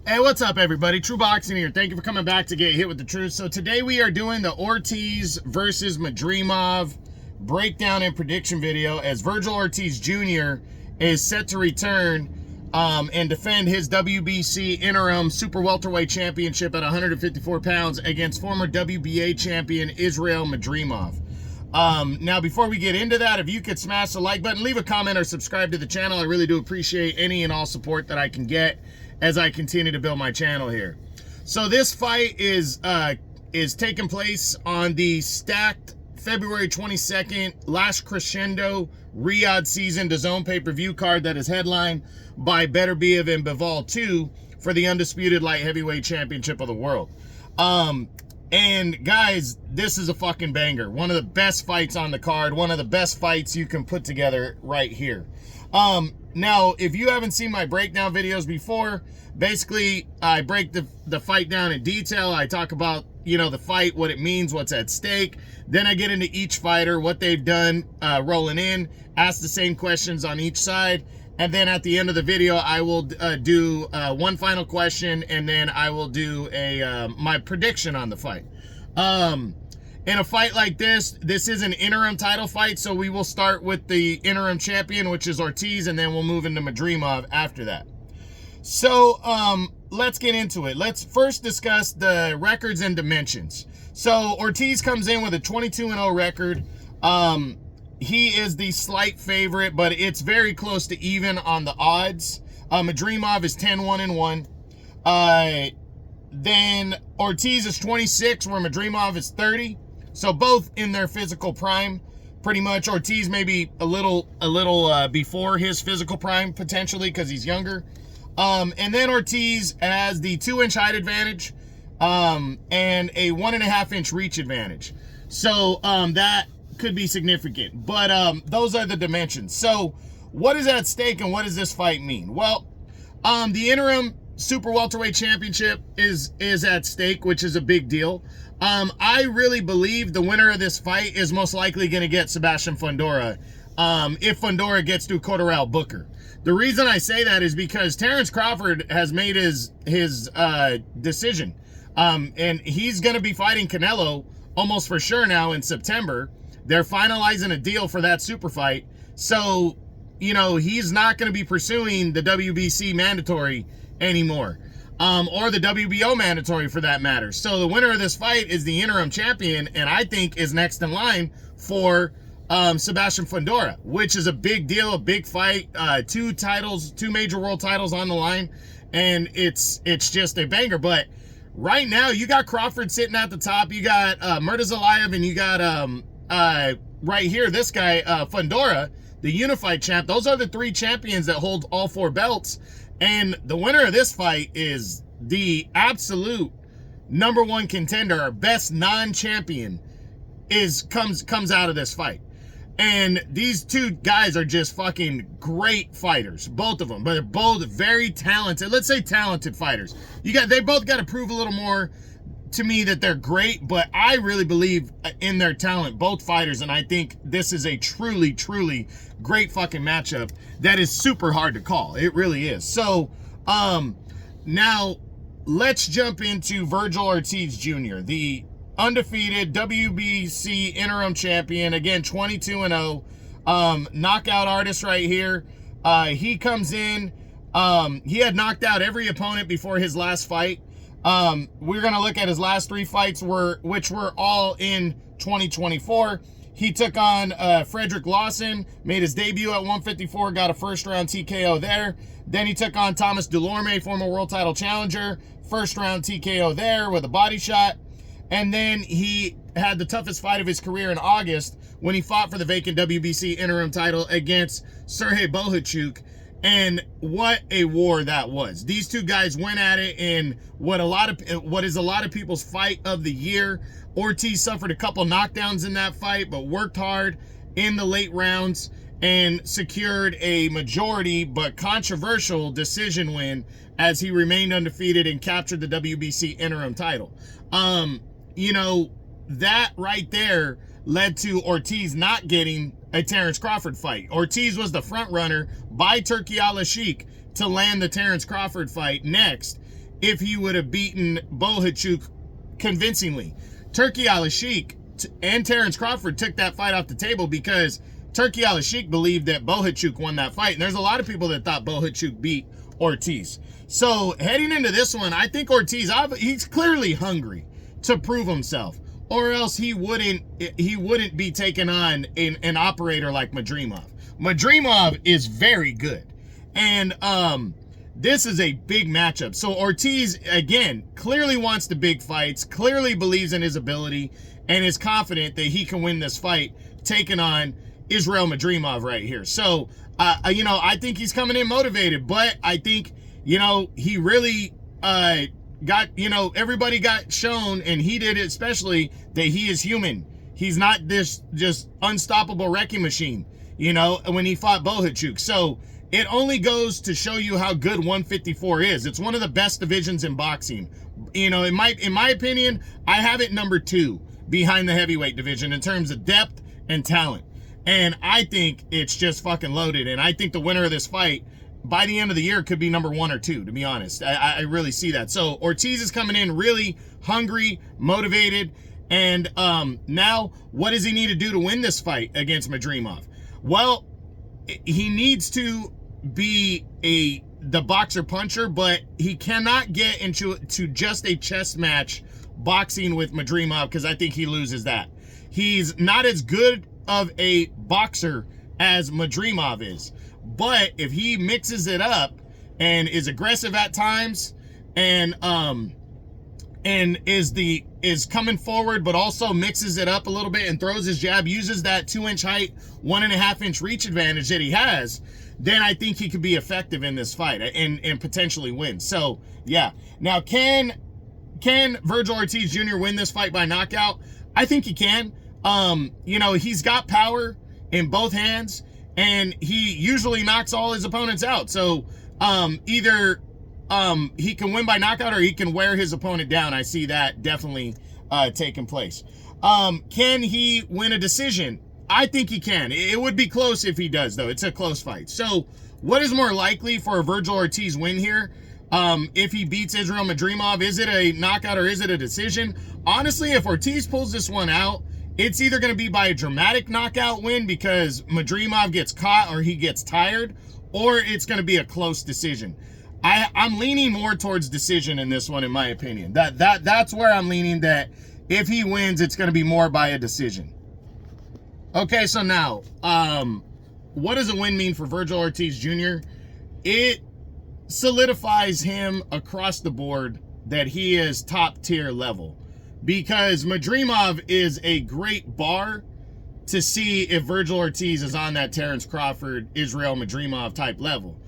Hey, what's up, everybody? True Boxing here. Thank you for coming back to get hit with the truth. So today we are doing the Ortiz versus Madrimov breakdown and prediction video, as Virgil Ortiz Jr. is set to return and defend his WBC interim super welterweight championship at 154 pounds against former WBA champion Israel Madrimov. Now, before we get into that, if you could smash the like button, leave a comment, or subscribe to the channel. I really do appreciate any and all support that I can get as I continue to build my channel here. So this fight is taking place on the stacked February 22nd Last Crescendo Riyadh season DAZN pay-per-view card that is headlined by Beterbiev and Bivol 2 for the undisputed light heavyweight championship of the world. And guys, this is a fucking banger. One of the best fights on the card, one of the best fights you can put together right here. Now, if you haven't seen my breakdown videos before, basically I break the fight down in detail. I talk about, you know, the fight, what it means, what's at stake. Then I get into each fighter, what they've done rolling in, ask the same questions on each side. And then at the end of the video, I will do one final question, and then I will do my prediction on the fight. In a fight like this is an interim title fight, so we will start with the interim champion, which is Ortiz, and then we'll move into Madrimov after that. So let's get into it. Let's first discuss the records and dimensions. So Ortiz comes in with a 22-0 record. He is the slight favorite, but it's very close to even on the odds. Madrimov is 10-1-1. Then Ortiz is 26, where Madrimov is 30. So both in their physical prime, pretty much. Ortiz maybe a little before his physical prime, potentially, because he's younger. And then Ortiz has the 2-inch height advantage and a 1.5-inch reach advantage. So that could be significant. But those are the dimensions. So what is at stake and what does this fight mean? Well, the interim super welterweight championship is at stake, which is a big deal. I really believe the winner of this fight is most likely going to get Sebastian Fundora if Fundora gets through Cotterell Booker. The reason I say that is because Terrence Crawford has made his decision, and he's going to be fighting Canelo almost for sure now in September. They're finalizing a deal for that super fight, so you know he's not going to be pursuing the WBC mandatory anymore. Or the WBO mandatory for that matter. So the winner of this fight is the interim champion, and I think is next in line for Sebastian Fundora, which is a big deal, a big fight. Two major world titles on the line, and it's just a banger. But right now, you got Crawford sitting at the top, you got Murtazalayev, and you got right here, this guy, Fundora, the unified champ. Those are the three champions that hold all four belts. And the winner of this fight is the absolute #1 contender, our best non-champion comes out of this fight. And these two guys are just fucking great fighters, both of them, but they're both very talented. Let's say talented fighters. They both got to prove a little more to me that they're great, but I really believe in their talent, both fighters, and I think this is a truly, truly great fucking matchup that is super hard to call. It really is. So, now let's jump into Virgil Ortiz Jr., the undefeated WBC interim champion, again, 22-0, knockout artist right here. He comes in, he had knocked out every opponent before his last fight. We're going to look at his last three fights, which were all in 2024. He took on Frederick Lawson, made his debut at 154, got a first-round TKO there. Then he took on Thomas Delorme, former world title challenger, first-round TKO there with a body shot. And then he had the toughest fight of his career in August when he fought for the vacant WBC interim title against Sergey Bohachuk. And what a war that was. These two guys went at it in what is a lot of people's fight of the year. Ortiz suffered a couple knockdowns in that fight, but worked hard in the late rounds and secured a majority but controversial decision win as he remained undefeated and captured the WBC interim title. You know, that right there led to Ortiz not getting a Terrence Crawford fight. Ortiz was the front runner by Turki Al-Sheikh to land the Terrence Crawford fight next. if he would have beaten Bohachuk convincingly. Turki Al-Sheikh and Terrence Crawford took that fight off the table because Turki Al-Sheikh believed that Bohachuk won that fight. And there's a lot of people that thought Bohachuk beat Ortiz. So heading into this one, I think Ortiz, he's clearly hungry to prove himself, or else he wouldn't be taking on an operator like Madrimov. Madrimov is very good. And this is a big matchup. So Ortiz, again, clearly wants the big fights, clearly believes in his ability, and is confident that he can win this fight, taking on Israel Madrimov right here. So, I think he's coming in motivated, but I think, he really got, everybody got shown, and he did it especially, that he is human. He's not this just unstoppable wrecking machine, when he fought Bohachuk. So it only goes to show you how good 154 is. It's one of the best divisions in boxing. In my opinion, I have it number 2 behind the heavyweight division in terms of depth and talent. And I think it's just fucking loaded. And I think the winner of this fight, by the end of the year, could be number 1 or 2, to be honest. I really see that. So Ortiz is coming in really hungry, motivated. And now, what does he need to do to win this fight against Madrimov? Well, he needs to be the boxer puncher, but he cannot get into just a chess match boxing with Madrimov, because I think he loses that. He's not as good of a boxer as Madrimov is, but if he mixes it up and is aggressive at times and is coming forward, but also mixes it up a little bit and throws his jab, uses that 2-inch height, 1.5-inch reach advantage that he has, then I think he could be effective in this fight and potentially win. So yeah. Now, can Virgil Ortiz Jr. win this fight by knockout? I think he can. He's got power in both hands, and he usually knocks all his opponents out. So either he can win by knockout or he can wear his opponent down. I see that definitely taking place. Can he win a decision? I think he can. It would be close if he does, though. It's a close fight. So what is more likely for a Virgil Ortiz win here? If he beats Israel Madrimov, is it a knockout or is it a decision? Honestly, if Ortiz pulls this one out, it's either going to be by a dramatic knockout win because Madrimov gets caught or he gets tired, or it's going to be a close decision. I'm leaning more towards decision in this one, in my opinion. That's where I'm leaning, that if he wins, it's going to be more by a decision. Okay, so now, what does a win mean for Virgil Ortiz Jr.? It solidifies him across the board that he is top tier level, because Madrimov is a great bar to see if Virgil Ortiz is on that Terrence Crawford, Israel Madrimov type level.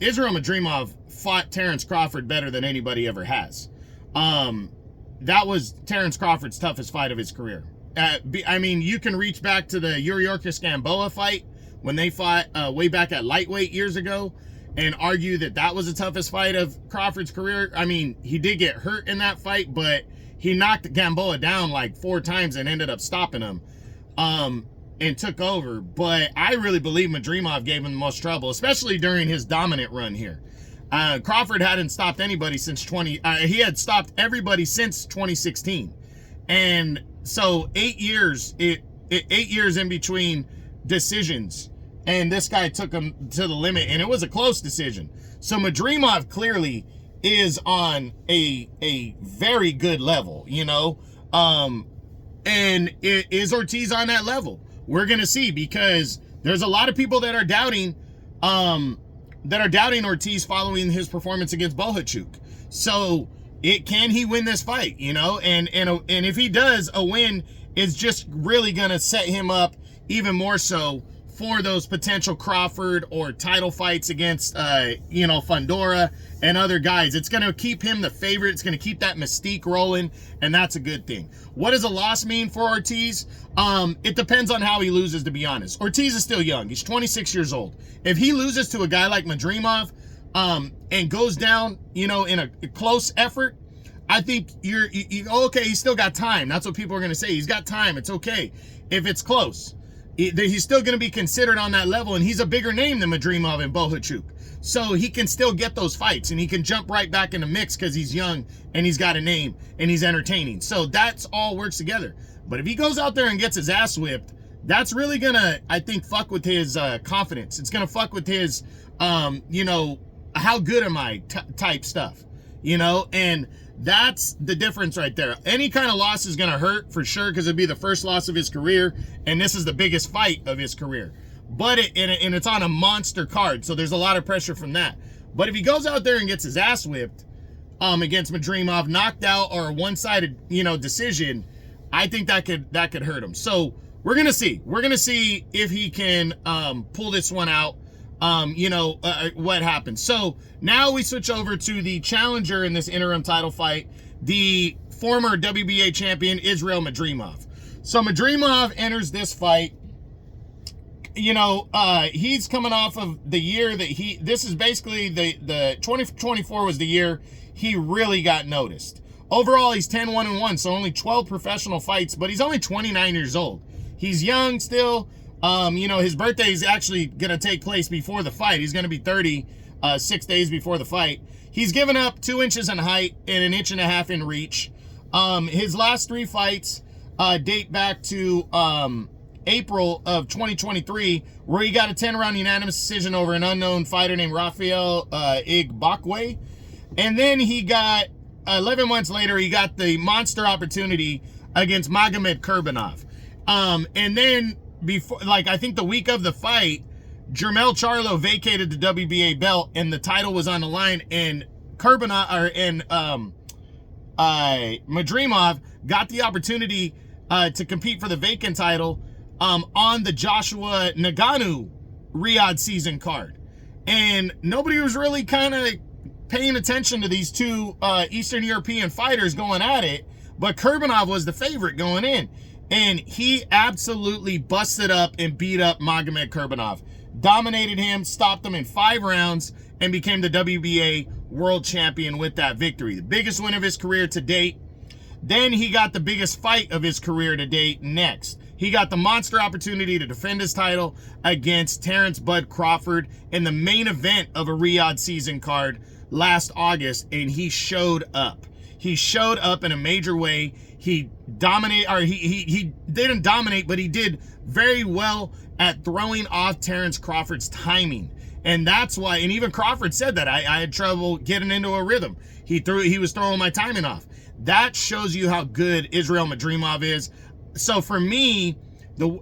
Israel Madrimov fought Terrence Crawford better than anybody ever has. That was Terrence Crawford's toughest fight of his career. You can reach back to the Yuriorkis Gamboa fight when they fought way back at lightweight years ago and argue that was the toughest fight of Crawford's career. He did get hurt in that fight, but he knocked Gamboa down like 4 times and ended up stopping him and took over. But I really believe Madrimov gave him the most trouble, especially during his dominant run here. Crawford hadn't stopped anybody since he had stopped everybody since 2016. And so 8 years, 8 years in between decisions, and this guy took him to the limit, and it was a close decision. So Madrimov clearly is on a very good level, and is Ortiz on that level? We're gonna see, because there's a lot of people that are doubting Ortiz following his performance against Bohachuk. So can he win this fight? And if he does, a win is just really gonna set him up even more so for those potential Crawford or title fights against Fundora and other guys. It's gonna keep him the favorite. It's gonna keep that mystique rolling, and that's a good thing. What does a loss mean for Ortiz? It depends on how he loses, to be honest. Ortiz is still young. He's 26 years old. If he loses to a guy like Madrimov, and goes down, in a close effort, I think okay, he's still got time. That's what people are going to say. He's got time. It's okay. If it's close, he's still going to be considered on that level, and he's a bigger name than Madrimov and Bohachuk. So he can still get those fights, and he can jump right back in the mix because he's young and he's got a name and he's entertaining. So that's all works together. But if he goes out there and gets his ass whipped, that's really gonna, I think, fuck with his confidence. It's gonna fuck with his, you know, how good am I type stuff, you know? And that's the difference right there. Any kind of loss is gonna hurt for sure because it'd be the first loss of his career, and this is the biggest fight of his career. But it's on a monster card, so there's a lot of pressure from that. But if he goes out there and gets his ass whipped against Madrimov, knocked out, or a one-sided, you know, decision, I think that could hurt him. So we're gonna see. We're gonna see if he can pull this one out. You know, what happens. So now we switch over to the challenger in this interim title fight, the former WBA champion Israel Madrimov. So Madrimov enters this fight. You know, he's coming off of the year that this is basically the 2024 was the year he really got noticed. Overall, he's 10-1-1, so only 12 professional fights, but he's only 29 years old. He's young still. You know, his birthday is actually going to take place before the fight. He's going to be 30, 6 days before the fight. He's given up 2 inches in height and 1.5 inches in reach. His last 3 fights date back to April of 2023, where he got a 10-round unanimous decision over an unknown fighter named Rafael Igbokwe. And then he got, 11 months later, he got the monster opportunity against Magomed Kurbanov. And then before, like, I think the week of the fight, Jermell Charlo vacated the WBA belt and the title was on the line, and Madrimov got the opportunity to compete for the vacant title on the Joshua Nagano Riyadh season card. And nobody was really kind of paying attention to these two Eastern European fighters going at it, but Kurbanov was the favorite going in. And he absolutely busted up and beat up Magomed Kurbanov. Dominated him, stopped him in 5 rounds, and became the WBA world champion with that victory. The biggest win of his career to date. Then he got the biggest fight of his career to date next. He got the monster opportunity to defend his title against Terrence Bud Crawford in the main event of a Riyadh season card last August, and he showed up. He showed up in a major way. He dominated, or he didn't dominate, but he did very well at throwing off Terrence Crawford's timing. And that's why, and even Crawford said that, I had trouble getting into a rhythm. He was throwing my timing off. That shows you how good Israel Madrimov is. So for me,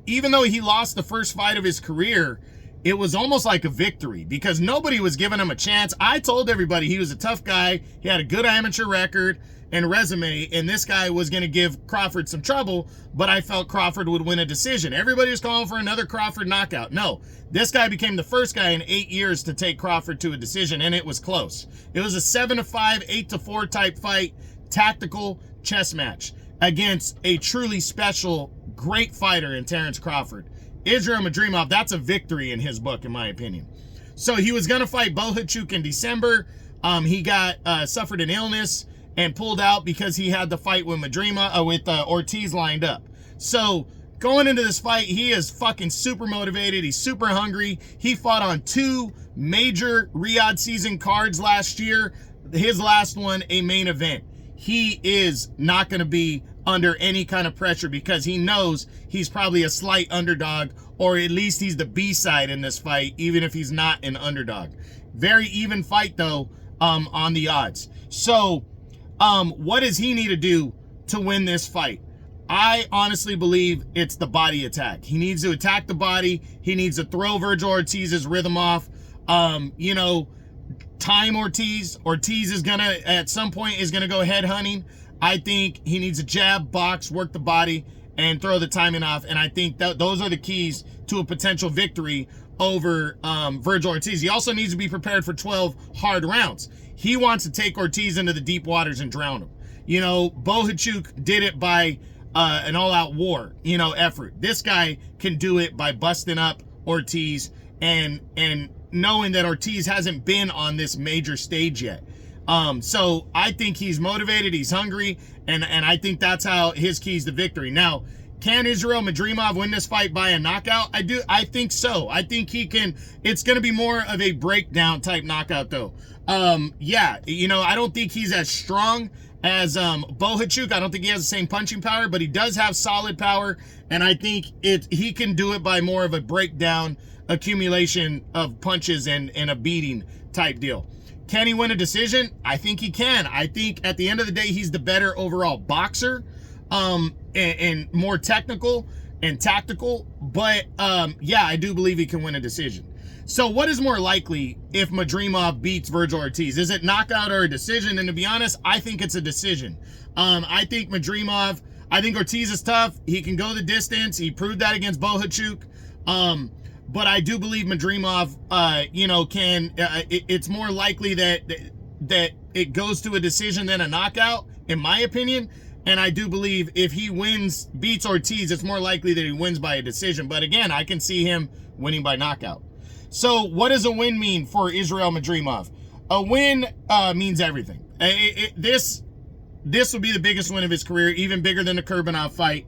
even though he lost the first fight of his career, it was almost like a victory because nobody was giving him a chance. I told everybody he was a tough guy. He had a good amateur record and resume, and this guy was going to give Crawford some trouble, but I felt Crawford would win a decision. Everybody was calling for another Crawford knockout. No, this guy became the first guy in 8 years to take Crawford to a decision, and it was close. It was a 7-5, 8-4 type fight, tactical chess match against a truly special, great fighter in Terrence Crawford. Israel Madrimov, that's a victory in his book, in my opinion. So he was going to fight Bohachuk in December. He suffered an illness and pulled out because he had the fight with Ortiz lined up. So going into this fight, he is fucking super motivated. He's super hungry. He fought on 2 major Riyadh season cards last year. His last one, a main event. He is not going to be under any kind of pressure because he knows he's probably a slight underdog, or at least he's the B-side in this fight, even if he's not an underdog. Very even fight, though, on the odds. So what does he need to do to win this fight? I honestly believe it's the body attack. He needs to attack the body. He needs to throw Virgil Ortiz's rhythm off. You know, time Ortiz. Ortiz is gonna, at some point, is gonna go head hunting. I think he needs a jab, box, work the body, and throw the timing off. And I think that those are the keys to a potential victory over Virgil Ortiz. He also needs to be prepared for 12 hard rounds. He wants to take Ortiz into the deep waters and drown him. You know, Bohachuk did it by an all-out war, you know, effort. This guy can do it by busting up Ortiz and knowing that Ortiz hasn't been on this major stage yet. So I think he's motivated, he's hungry, and I think that's how his keys to victory. Now, Can Israel Madrimov win this fight by a knockout? I think so. I think he can. It's going to be more of a breakdown type knockout, though. Yeah, you know, I don't think he's as strong as Bohachuk. I don't think he has the same punching power, but he does have solid power, and I think he can do it by more of a breakdown accumulation of punches and a beating type deal. Can he win a decision? I think he can. I think at the end of the day, he's the better overall boxer, and more technical and tactical. But yeah, I do believe he can win a decision. So what is more likely if Madrimov beats Vergil Ortiz? Is it knockout or a decision? And to be honest, I think it's a decision. I think Ortiz is tough. He can go the distance. He proved that against Bohachuk. But I do believe Madrimov, you know, it's more likely that it goes to a decision than a knockout, in my opinion. And I do believe if he beats Ortiz, it's more likely that he wins by a decision. But again, I can see him winning by knockout. So what does a win mean for Israel Madrimov? A win means everything. This will be the biggest win of his career, even bigger than the Kurbanov fight.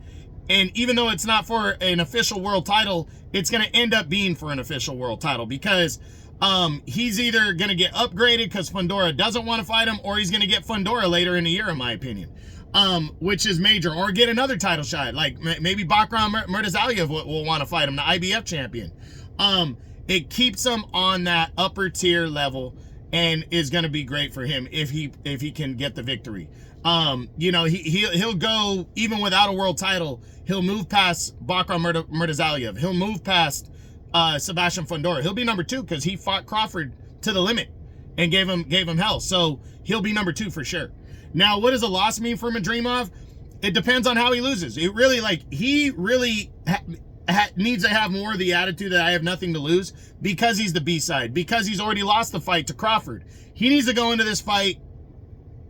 And even though it's not for an official world title, it's going to end up being for an official world title, because he's either going to get upgraded because Fundora doesn't want to fight him, or he's going to get Fundora later in the year, in my opinion, which is major, or get another title shot. Like maybe Bakram Murtazaliev will want to fight him, the IBF champion. It keeps him on that upper tier level and is going to be great for him if he can get the victory. You know, he'll go even without a world title. He'll move past Bakram Murtazaliev. He'll move past Sebastian Fundora. He'll be number 2 because he fought Crawford to the limit and gave him hell. So he'll be number 2 for sure. Now, what does a loss mean for Madrimov? It depends on how he loses. It really, he really needs to have more of the attitude that I have nothing to lose, because he's the B-side, because he's already lost the fight to Crawford. He needs to go into this fight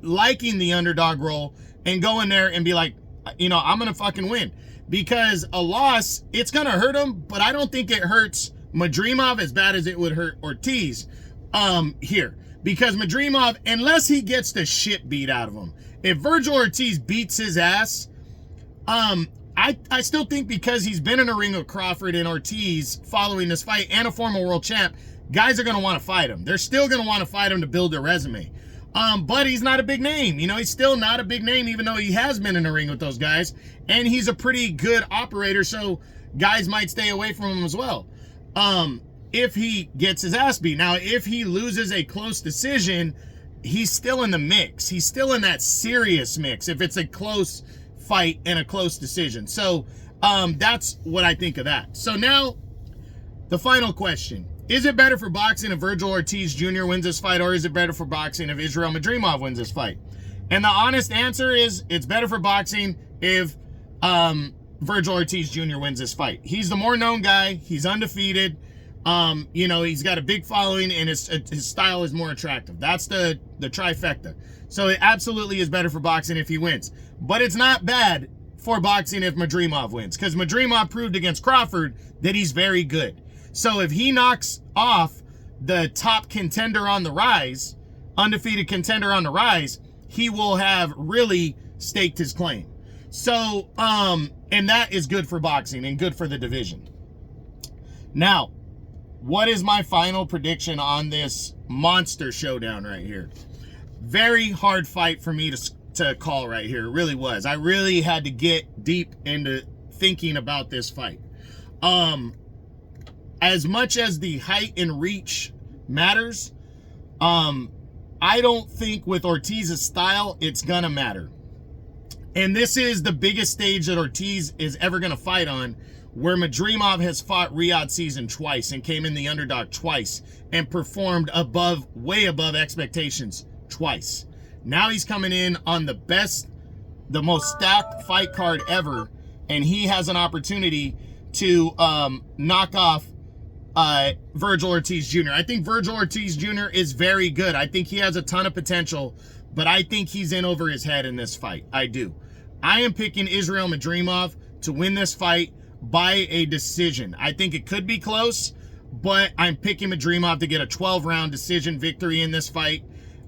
liking the underdog role and go in there and be like, you know, I'm going to fucking win. Because a loss, it's going to hurt him, but I don't think it hurts Madrimov as bad as it would hurt Ortiz here. Because Madrimov, unless he gets the shit beat out of him, if Vergil Ortiz beats his ass, I still think, because he's been in a ring with Crawford and Ortiz following this fight and a former world champ, guys are going to want to fight him. They're still going to want to fight him to build their resume. But he's not a big name. You know, he's still not a big name, even though he has been in a ring with those guys. And he's a pretty good operator, so guys might stay away from him as well. If he gets his ass beat. Now, if he loses a close decision, he's still in the mix. He's still in that serious mix if it's a close fight and a close decision. So that's what I think of that. So now, the final question. Is it better for boxing if Vergil Ortiz Jr. wins this fight, or is it better for boxing if Israel Madrimov wins this fight? And the honest answer is, it's better for boxing if Vergil Ortiz Jr. wins this fight. He's the more known guy. He's undefeated. You know, he's got a big following, and his style is more attractive. That's the trifecta. So it absolutely is better for boxing if he wins. But it's not bad for boxing if Madrimov wins, because Madrimov proved against Crawford that he's very good. So if he knocks off the top contender on the rise, undefeated contender on the rise, he will have really staked his claim. So, and that is good for boxing and good for the division. Now, what is my final prediction on this monster showdown right here? Very hard fight for me to call right here. It really was. I really had to get deep into thinking about this fight. As much as the height and reach matters, I don't think with Ortiz's style, it's gonna matter. And this is the biggest stage that Ortiz is ever gonna fight on, where Madrimov has fought Riyadh Season twice and came in the underdog twice and performed way above expectations twice. Now he's coming in on the most stacked fight card ever, and he has an opportunity to knock off Vergil Ortiz Jr. I think Vergil Ortiz Jr. is very good. I think he has a ton of potential, but I think he's in over his head in this fight. I do. I am picking Israel Madrimov to win this fight by a decision. I think it could be close, but I'm picking Madrimov to get a 12-round decision victory in this fight.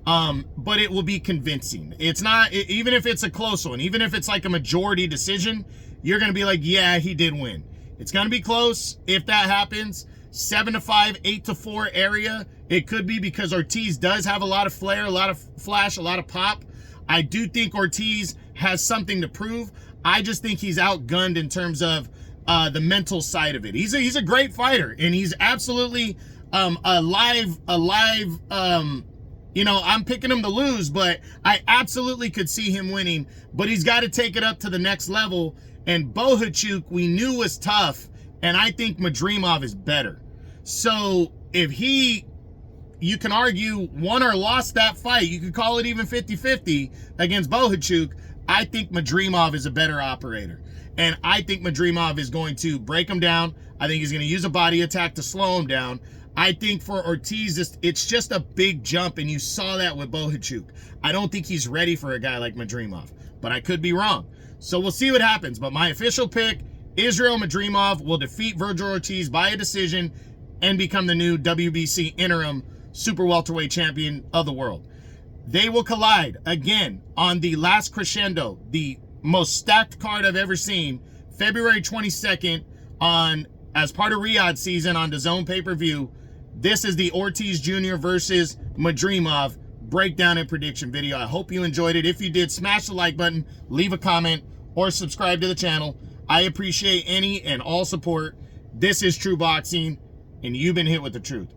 But it will be convincing. It's not, even if it's a close one, even if it's like a majority decision, you're going to be like, yeah, he did win. It's going to be close if that happens. 7-5, 8-4 area. It could be because Ortiz does have a lot of flair, a lot of flash, a lot of pop. I do think Ortiz has something to prove. I just think he's outgunned in terms of the mental side of it. He's a great fighter, and he's absolutely a live, you know, I'm picking him to lose, but I absolutely could see him winning. But he's got to take it up to the next level. And Bohachuk, we knew was tough, and I think Madrimov is better. So if you can argue, won or lost that fight, you could call it even 50-50 against Bohachuk, I think Madrimov is a better operator. And I think Madrimov is going to break him down. I think he's going to use a body attack to slow him down. I think for Ortiz, it's just a big jump, and you saw that with Bohachuk. I don't think he's ready for a guy like Madrimov, but I could be wrong. So we'll see what happens. But my official pick, Israel Madrimov will defeat Virgil Ortiz by a decision and become the new WBC interim super welterweight champion of the world. They will collide again on the last crescendo, the most stacked card I've ever seen, February 22nd as part of Riyadh season on DAZN pay-per-view. This is the Ortiz Jr. versus Madrimov breakdown and prediction video. I hope you enjoyed it. If you did, smash the like button, leave a comment, or subscribe to the channel. I appreciate any and all support. This is True Boxing, and you've been hit with the truth.